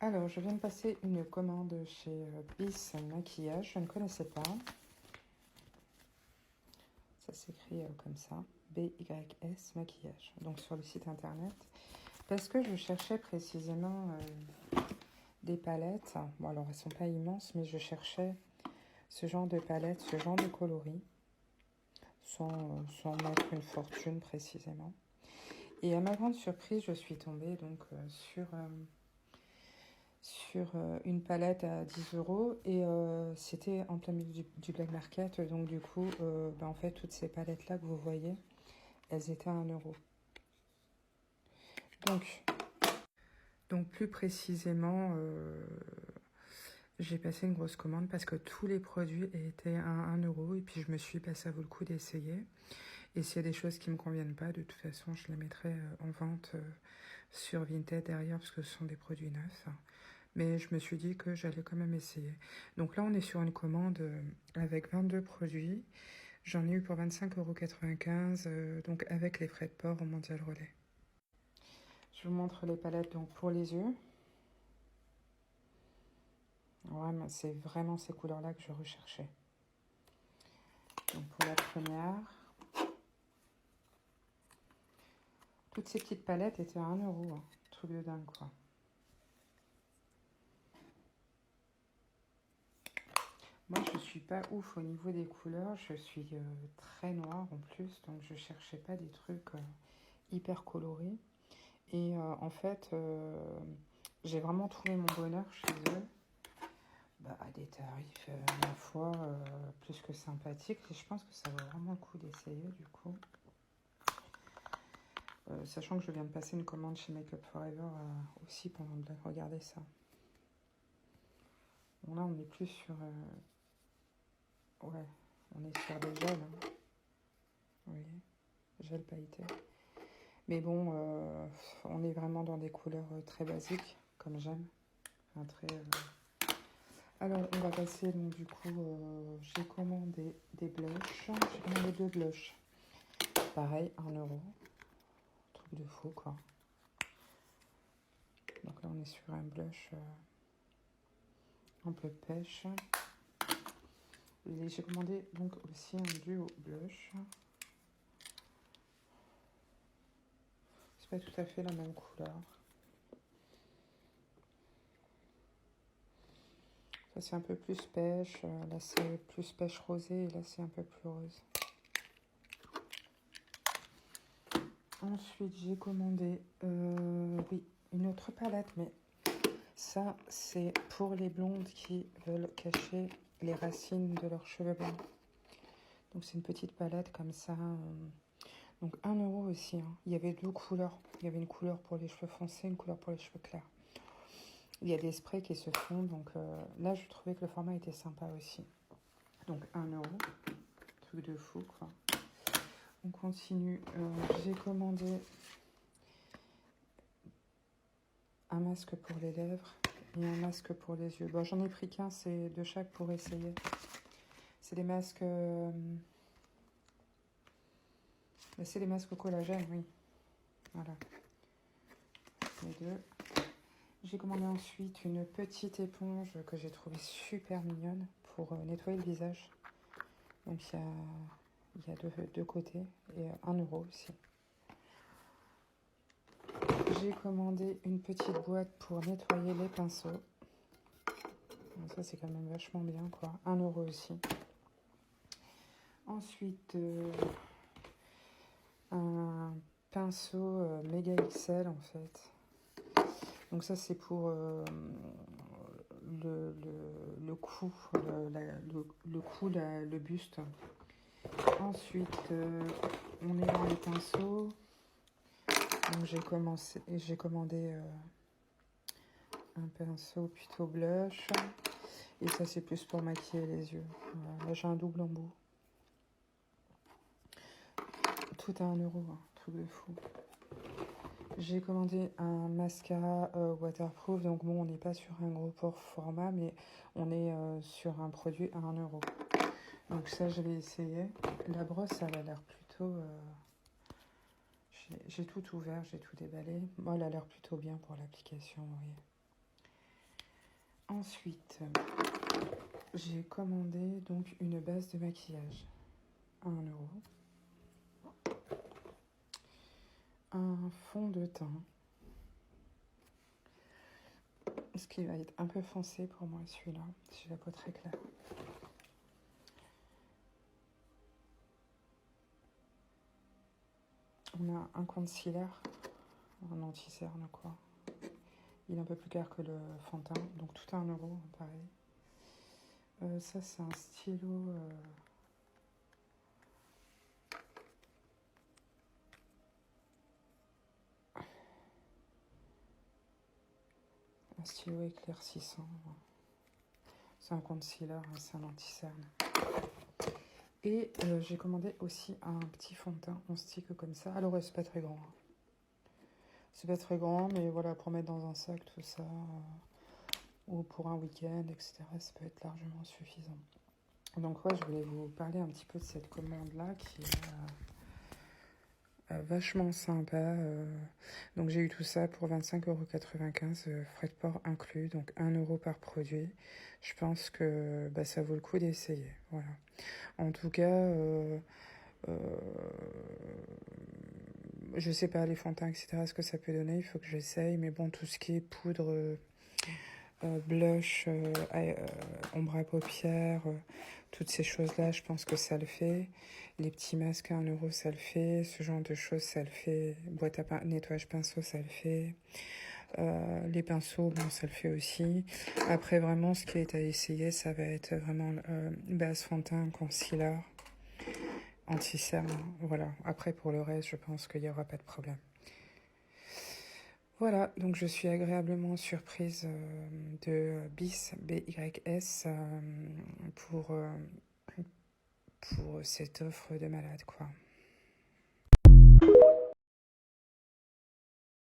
Alors, je viens de passer une commande chez Bis Maquillage. Je ne connaissais pas. Ça s'écrit comme ça. BYS Maquillage. Donc, sur le site internet. Parce que je cherchais précisément des palettes. Bon, alors, elles ne sont pas immenses, mais je cherchais ce genre de palettes, ce genre de coloris. Sans mettre une fortune précisément. Et à ma grande surprise, je suis tombée donc sur une palette à 10 € et c'était en plein milieu du black market. Donc du coup, en fait, toutes ces palettes-là que vous voyez, elles étaient à 1 €. Donc plus précisément, j'ai passé une grosse commande parce que tous les produits étaient à 1 € et puis je me suis dit, ça vaut le coup d'essayer. Et s'il y a des choses qui ne me conviennent pas, de toute façon, je les mettrai en vente sur Vinted derrière parce que ce sont des produits neufs. Mais je me suis dit que j'allais quand même essayer. Donc là, on est sur une commande avec 22 produits. J'en ai eu pour 25,95 €, donc avec les frais de port au Mondial Relais. Je vous montre les palettes donc pour les yeux. Ouais, c'est vraiment ces couleurs-là que je recherchais. Donc pour la première, toutes ces petites palettes étaient à 1 €. Hein. Truc de dingue, quoi. Moi, je suis pas ouf au niveau des couleurs. Je suis très noire en plus, donc je cherchais pas des trucs hyper colorés. Et en fait, j'ai vraiment trouvé mon bonheur chez eux. À des tarifs, ma foi, plus que sympathiques. Et je pense que ça vaut vraiment le coup d'essayer, du coup. Sachant que je viens de passer une commande chez Make Up Forever aussi pendant de regarder ça. Bon, là, on est plus sur... ouais, on est sur des gels. Hein. Vous voyez, gel pailleté. Mais bon, on est vraiment dans des couleurs très basiques, comme j'aime. Enfin, très... Alors, on va passer, donc du coup, j'ai commandé des blushs. J'ai commandé 2 blushs. Pareil, 1 €. Truc de fou, quoi. Donc là, on est sur un blush un peu pêche. J'ai commandé donc aussi un duo blush. C'est pas tout à fait la même couleur. Ça, c'est un peu plus pêche. Là, c'est plus pêche rosée. Et là, c'est un peu plus rose. Ensuite, j'ai commandé oui, une autre palette, mais ça, c'est pour les blondes qui veulent cacher les racines de leurs cheveux blancs. Donc, c'est une petite palette comme ça. Donc, 1 € aussi. Hein. Il y avait 2 couleurs. Il y avait une couleur pour les cheveux foncés, une couleur pour les cheveux clairs. Il y a des sprays qui se font. Donc, là, je trouvais que le format était sympa aussi. Donc, 1 €. Truc de fou, quoi. On continue. J'ai commandé un masque pour les lèvres et un masque pour les yeux. Bon, j'en ai pris qu'un, c'est de chaque pour essayer. C'est des masques... c'est des masques collagène, oui. Voilà. Les deux. J'ai commandé ensuite une petite éponge que j'ai trouvée super mignonne pour nettoyer le visage. Donc, il y a deux côtés et 1 € aussi. J'ai commandé une petite boîte pour nettoyer les pinceaux. Donc ça, c'est quand même vachement bien, quoi. 1 € aussi. Ensuite, un pinceau méga XL, en fait. Donc ça, c'est pour le cou, le buste. Ensuite, on est dans les pinceaux. Donc j'ai commandé un pinceau plutôt blush. Et ça, c'est plus pour maquiller les yeux. Voilà. Là, j'ai un double embout. Tout à 1 €, hein, truc de fou. J'ai commandé un mascara waterproof. Donc bon, on n'est pas sur un gros format, mais on est sur un produit à 1 €. Donc ça, je vais essayer. La brosse, elle a l'air plutôt... j'ai tout ouvert, j'ai tout déballé. Moi, elle a l'air plutôt bien pour l'application, oui. Ensuite, j'ai commandé donc une base de maquillage à 1 euro. Un fond de teint. Ce qui va être un peu foncé pour moi, celui-là. J'ai la peau très claire. On a un concealer, un anti-cerne quoi. Il est un peu plus clair que le fond de teint, donc tout à 1 euro, pareil. Ça c'est un stylo... Un stylo éclaircissant. C'est un concealer, c'est un anti-cerne. Et j'ai commandé aussi un petit fond de teint en stick comme ça. Alors ouais, c'est pas très grand. C'est pas très grand, mais voilà, pour mettre dans un sac, tout ça, ou pour un week-end, etc., ça peut être largement suffisant. Donc ouais, je voulais vous parler un petit peu de cette commande-là qui est vachement sympa. Donc j'ai eu tout ça pour 25,95 €, frais de port inclus, donc 1 euro par produit. Je pense que ça vaut le coup d'essayer. Voilà. En tout cas, je sais pas les fonds de teint, etc., ce que ça peut donner, il faut que j'essaye. Mais bon, tout ce qui est poudre, blush, ombre à paupières, toutes ces choses-là, je pense que ça le fait. Les petits masques à 1 euro, ça le fait. Ce genre de choses, ça le fait. Boîte à nettoyage pinceau, ça le fait. Les pinceaux, bon, ça le fait aussi. Après, vraiment, ce qui est à essayer, ça va être vraiment base fond de teint, concealer, anti-cerne. Voilà. Après, pour le reste, je pense qu'il n'y aura pas de problème. Voilà, donc je suis agréablement surprise de BYS pour cette offre de malade, quoi.